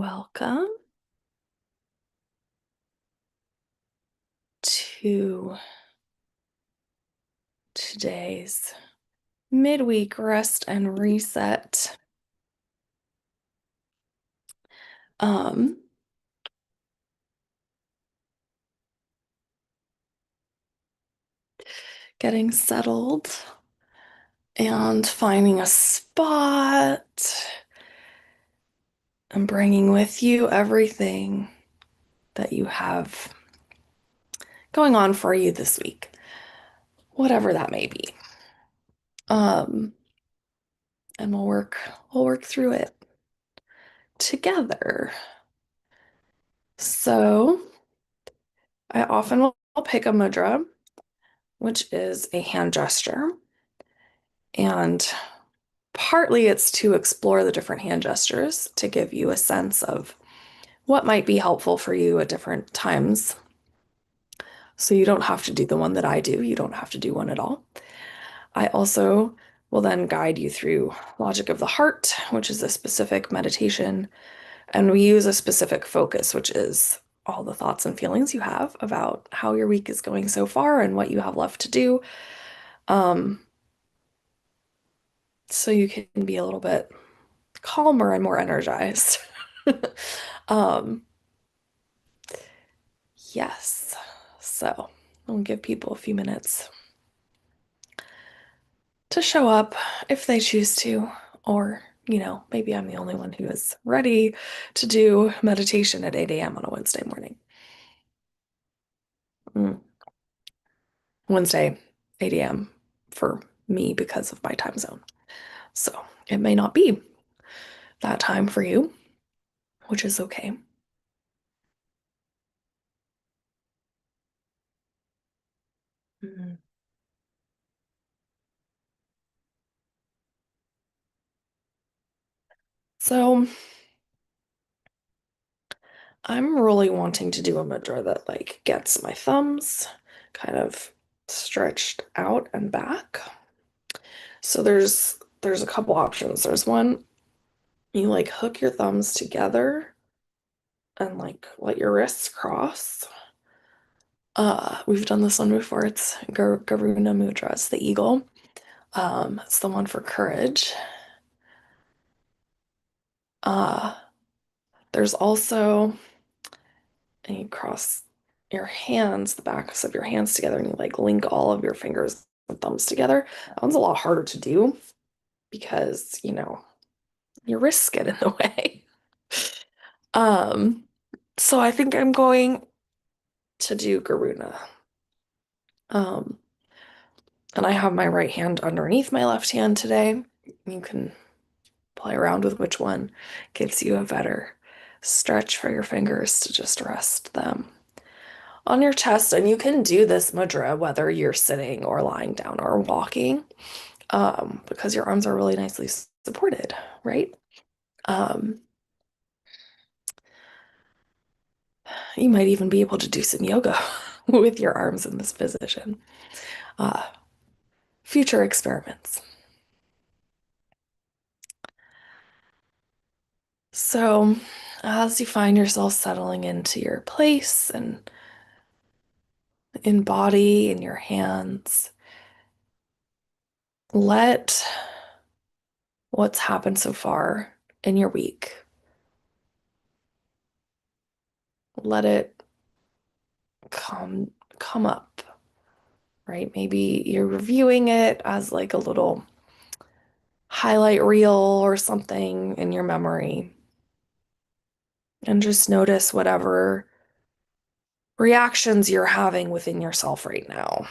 Welcome to today's midweek rest and reset. Um, Getting settled and finding a spot and bringing with you everything that you have going on for you this week, whatever that may be. Um, and we'll work through it together. So I often will pick a mudra, which is a hand gesture. And partly it's to explore the different hand gestures to give you a sense of what might be helpful for you at different times. So you don't have to do the one that I do. You don't have to do one at all. I also will then guide you through Logic of the Heart, which is a specific meditation. And we use a specific focus, which is all the thoughts and feelings you have about how your week is going so far and what you have left to do. Um, so you can be a little bit calmer and more energized. Um, yes. So I'll give people a few minutes to show up if they choose to, or, maybe I'm the only one who is ready to do meditation at 8 a.m. on a Wednesday morning. Mm. Wednesday, 8 a.m. for me because of my time zone. So it may not be that time for you, which is okay. Mhm. So I'm really wanting to do a mudra that like gets my thumbs kind of stretched out and back. So there's a couple options. There's one you like hook your thumbs together and like let your wrists cross. We've done this one before. It's Garuna Mudra. It's the eagle. It's the one for courage. Uh, there's also, and you cross your hands, the backs of your hands together, and you like link all of your fingers and thumbs together. That one's a lot harder to do because, your wrists get in the way. Um, so I think I'm going to do Garuna. Um, and I have my right hand underneath my left hand today. You can play around with which one gives you a better stretch for your fingers to just rest them on your chest. And you can do this mudra whether you're sitting or lying down or walking, because your arms are really nicely supported, right? Um, you might even be able to do some yoga with your arms in this position. Uh, Future experiments. So, as you find yourself settling into your place and in body, in your hands, let what's happened so far in your week, let it come up, right? Maybe you're reviewing it as like a little highlight reel or something in your memory. And just notice whatever reactions you're having within yourself right now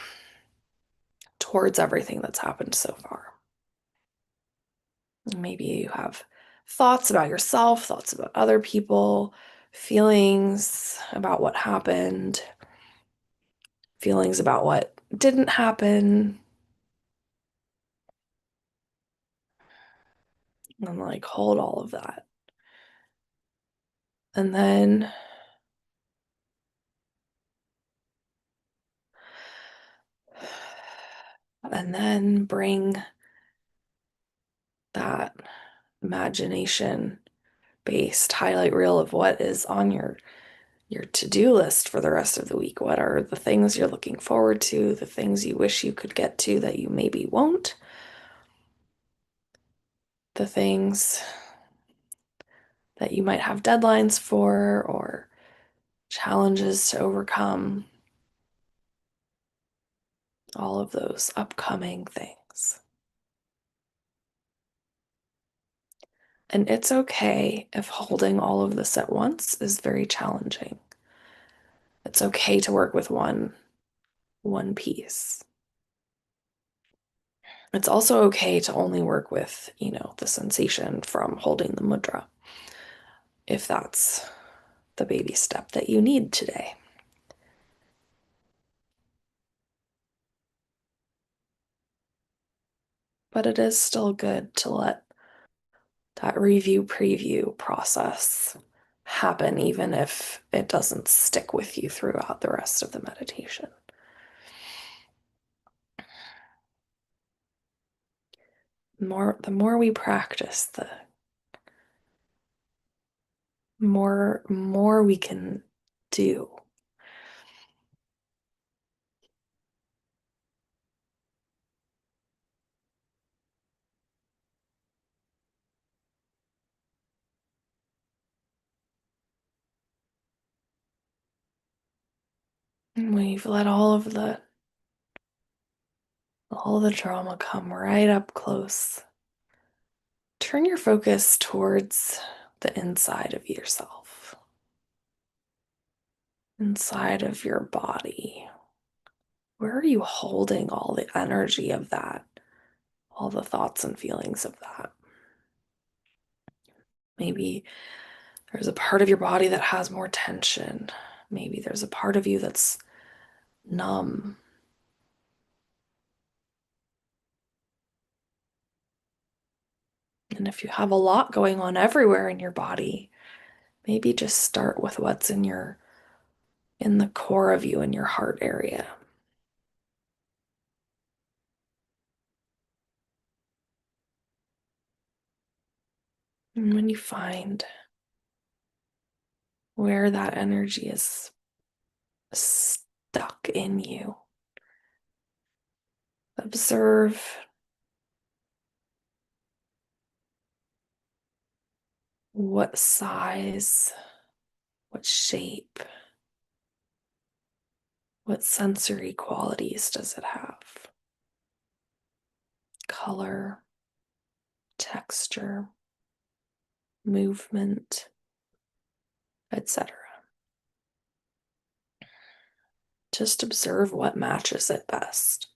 towards everything that's happened so far. Maybe you have thoughts about yourself, thoughts about other people, feelings about what happened, feelings about what didn't happen, and like hold all of that. And then bring that imagination based highlight reel of what is on your to-do list for the rest of the week. What are the things you're looking forward to, the things you wish you could get to that you maybe won't, the things that you might have deadlines for or challenges to overcome, all of those upcoming things. And it's okay if holding all of this at once is very challenging. It's okay to work with one piece. It's also okay to only work with, the sensation from holding the mudra, if that's the baby step that you need today. But it is still good to let that review preview process happen, even if it doesn't stick with you throughout the rest of the meditation. The more we practice, the more we can do. And we've let all the drama come right up close. Turn your focus towards the inside of yourself, inside of your body. Where are you holding all the energy of that, all the thoughts and feelings of that? Maybe there's a part of your body that has more tension. Maybe there's a part of you that's numb. And if you have a lot going on everywhere in your body, maybe just start with what's in the core of you, in your heart area. And when you find where that energy is stuck in you, observe what size, what shape, what sensory qualities does it have? Color, texture, movement, etc. Just observe what matches it best.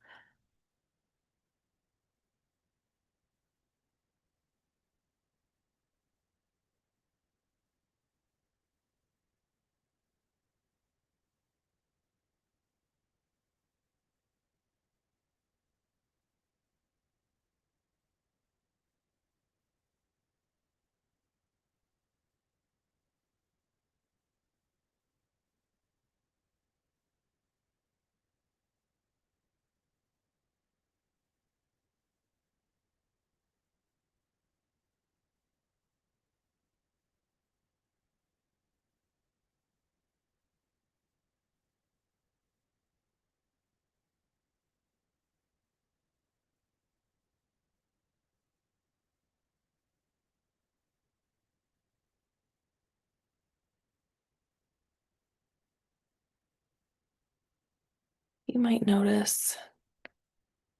You might notice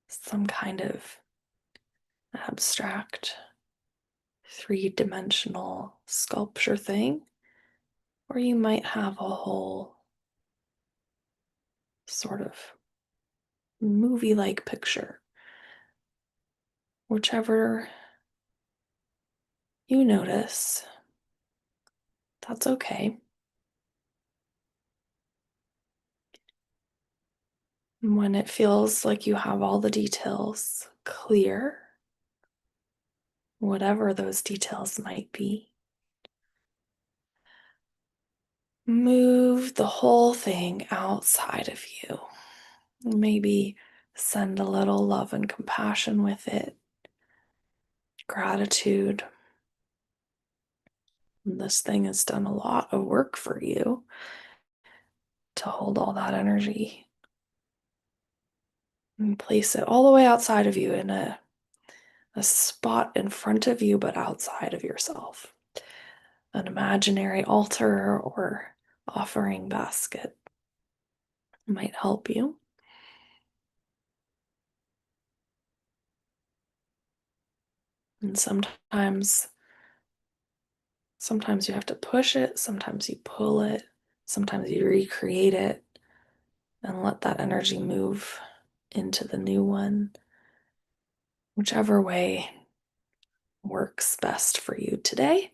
some kind of abstract, three-dimensional sculpture thing, or you might have a whole sort of movie-like picture. Whichever you notice, that's okay. When it feels like you have all the details clear, whatever those details might be, move the whole thing outside of you. Maybe send a little love and compassion with it, gratitude, And this thing has done a lot of work for you to hold all that energy and place it all the way outside of you in a spot in front of you, but outside of yourself. An imaginary altar or offering basket might help you. And sometimes you have to push it, sometimes you pull it, sometimes you recreate it and let that energy move into the new one. Whichever way works best for you today.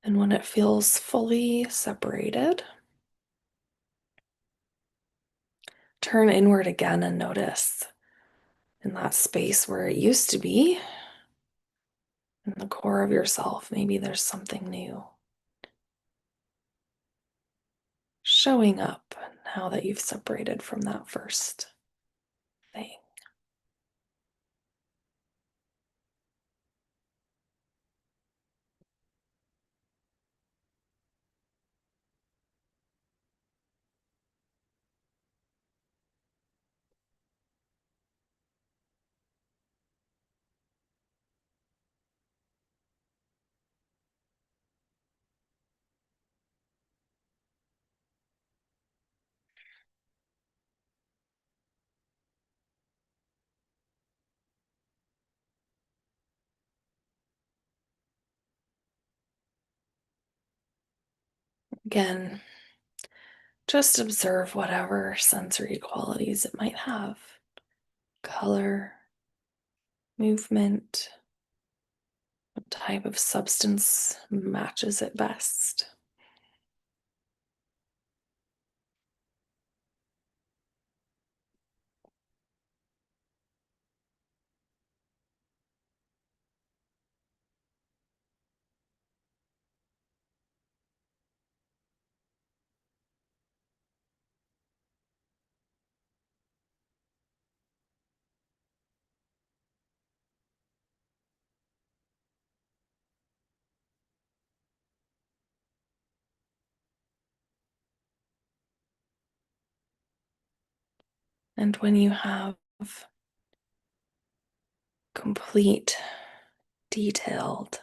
And when it feels fully separated, turn inward again and notice in that space where it used to be, in the core of yourself, maybe there's something new showing up now that you've separated from that first thing. Again, just observe whatever sensory qualities it might have. Color, movement, what type of substance matches it best. And when you have complete, detailed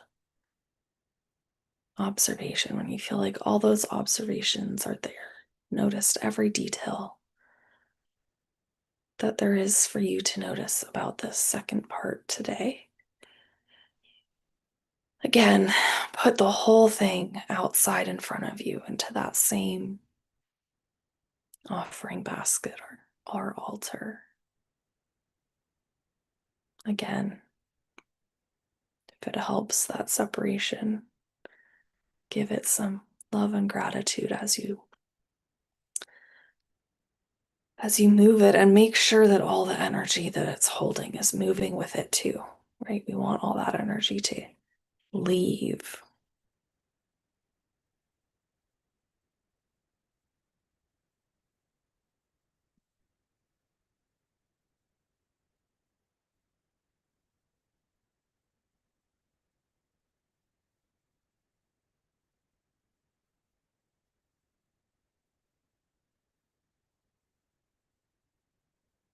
observation, when you feel like all those observations are there, noticed every detail that there is for you to notice about this second part today. Again, put the whole thing outside in front of you into that same offering basket or altar. Again, if it helps that separation, give it some love and gratitude as you move it, and make sure that all the energy that it's holding is moving with it too, right? We want all that energy to leave.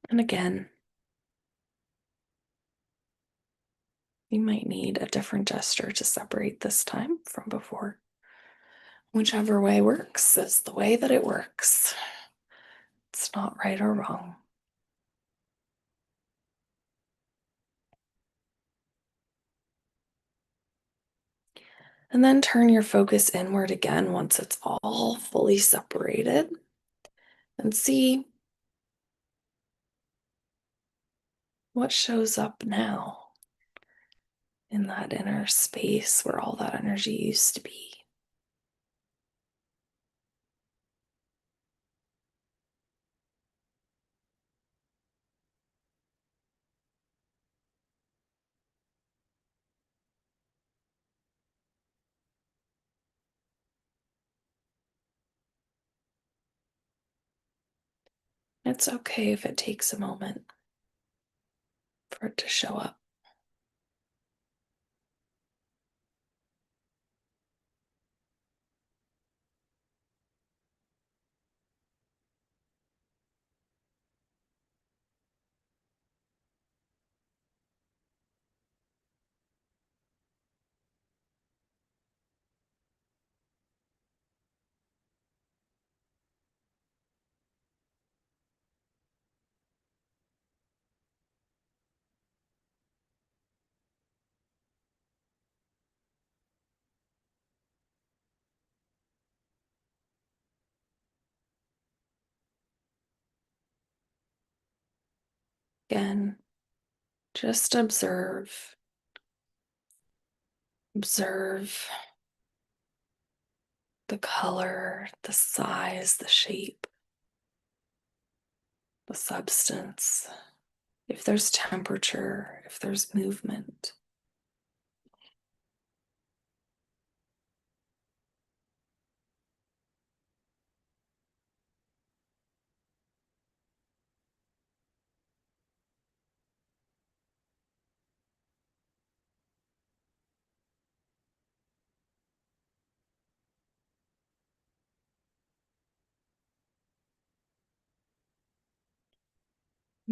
And again, you might need a different gesture to separate this time from before. Whichever way works is the way that it works. It's not right or wrong. And then turn your focus inward again once it's all fully separated, and see what shows up now in that inner space where all that energy used to be. It's okay if it takes a moment for it to show up. Again, just observe. Observe the color, the size, the shape, the substance. If there's temperature, if there's movement.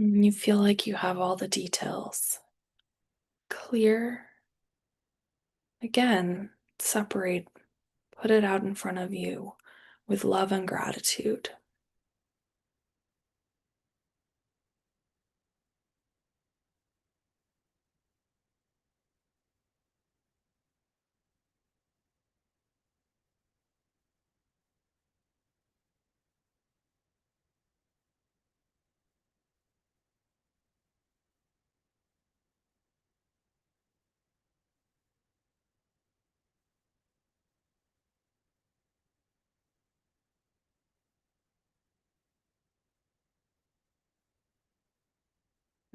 You feel like you have all the details clear. Again, separate, put it out in front of you with love and gratitude.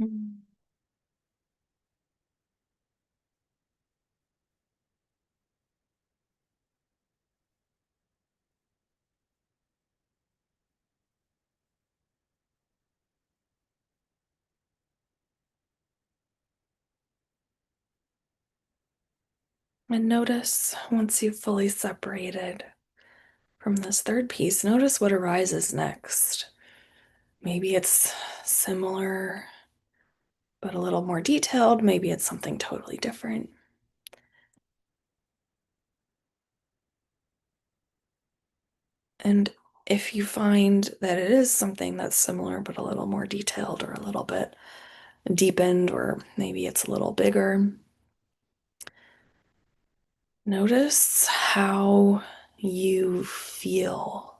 Mm. And notice once you've fully separated from this third piece, notice what arises next. Maybe it's similar, but a little more detailed. Maybe it's something totally different. And if you find that it is something that's similar, but a little more detailed or a little bit deepened, or maybe it's a little bigger, notice how you feel,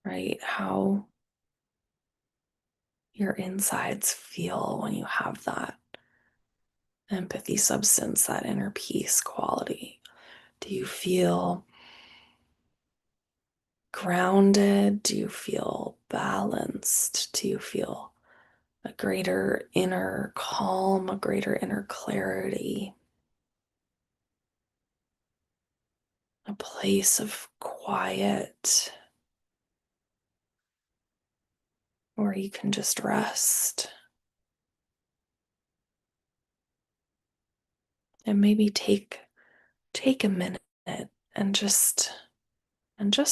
right? How your insides feel when you have that empathy substance, that inner peace quality. Do you feel grounded? Do you feel balanced? Do you feel a greater inner calm, a greater inner clarity, a place of quiet where you can just rest and maybe take a minute and just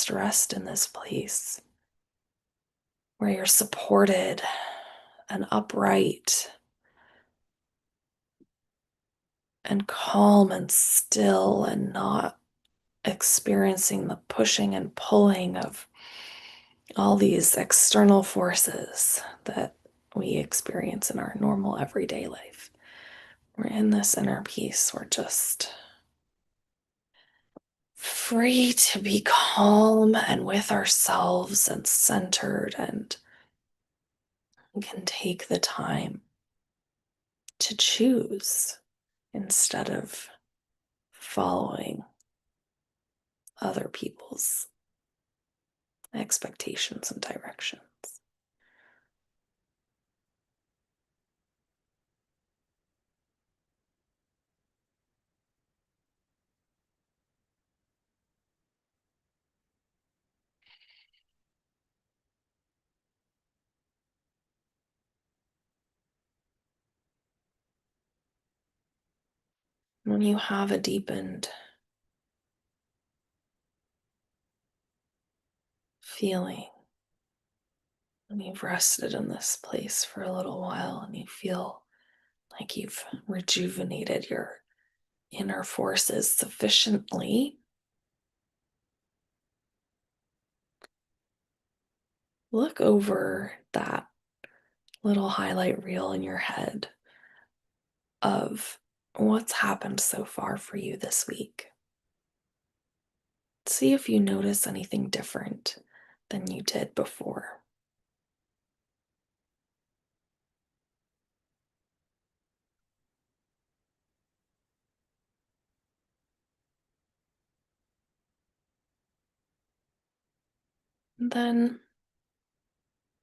rest in this place where you're supported and upright and calm and still and not experiencing the pushing and pulling of all these external forces that we experience in our normal everyday life. We're in this inner peace. We're just free to be calm and with ourselves and centered, and we can take the time to choose instead of following other people's expectations and directions. when you have a deepened feeling, when you've rested in this place for a little while and you feel like you've rejuvenated your inner forces sufficiently, look over that little highlight reel in your head of what's happened so far for you this week. See if you notice anything different than you did before. And then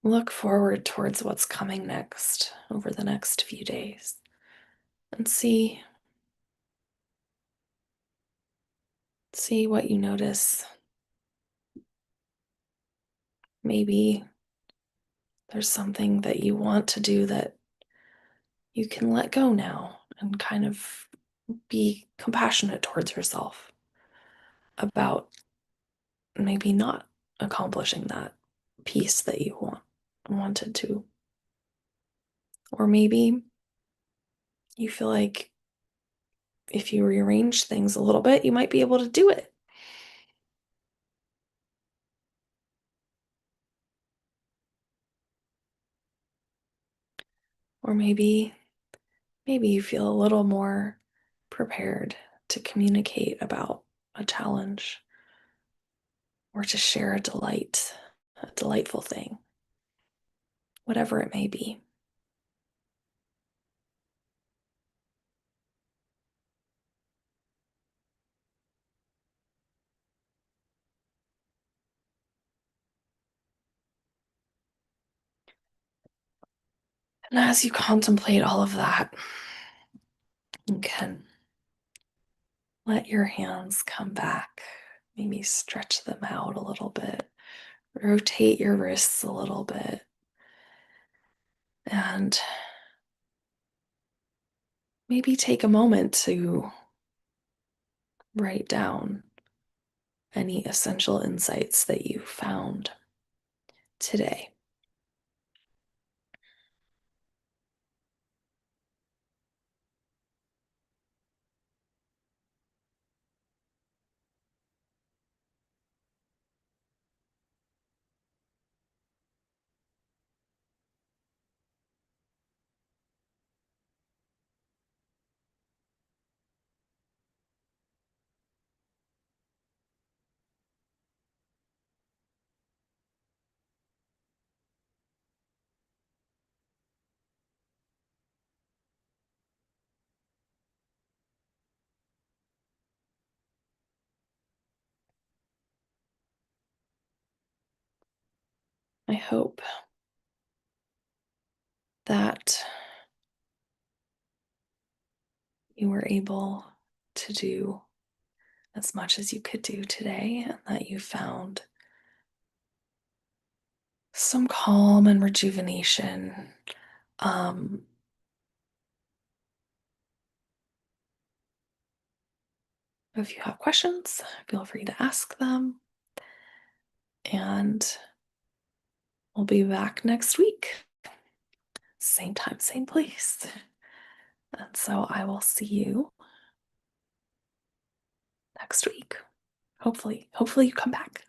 look forward towards what's coming next over the next few days and see what you notice. Maybe there's something that you want to do that you can let go now and kind of be compassionate towards yourself about maybe not accomplishing that piece that you wanted to. Or maybe you feel like if you rearrange things a little bit, you might be able to do it. Or maybe you feel a little more prepared to communicate about a challenge or to share a delightful thing, whatever it may be. And as you contemplate all of that, you can let your hands come back. Maybe stretch them out a little bit, rotate your wrists a little bit, and maybe take a moment to write down any essential insights that you found today. I hope that you were able to do as much as you could do today and that you found some calm and rejuvenation. Um, if you have questions, feel free to ask them. And we'll be back next week. Same time, same place. And so I will see you next week. Hopefully you come back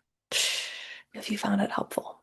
if you found it helpful.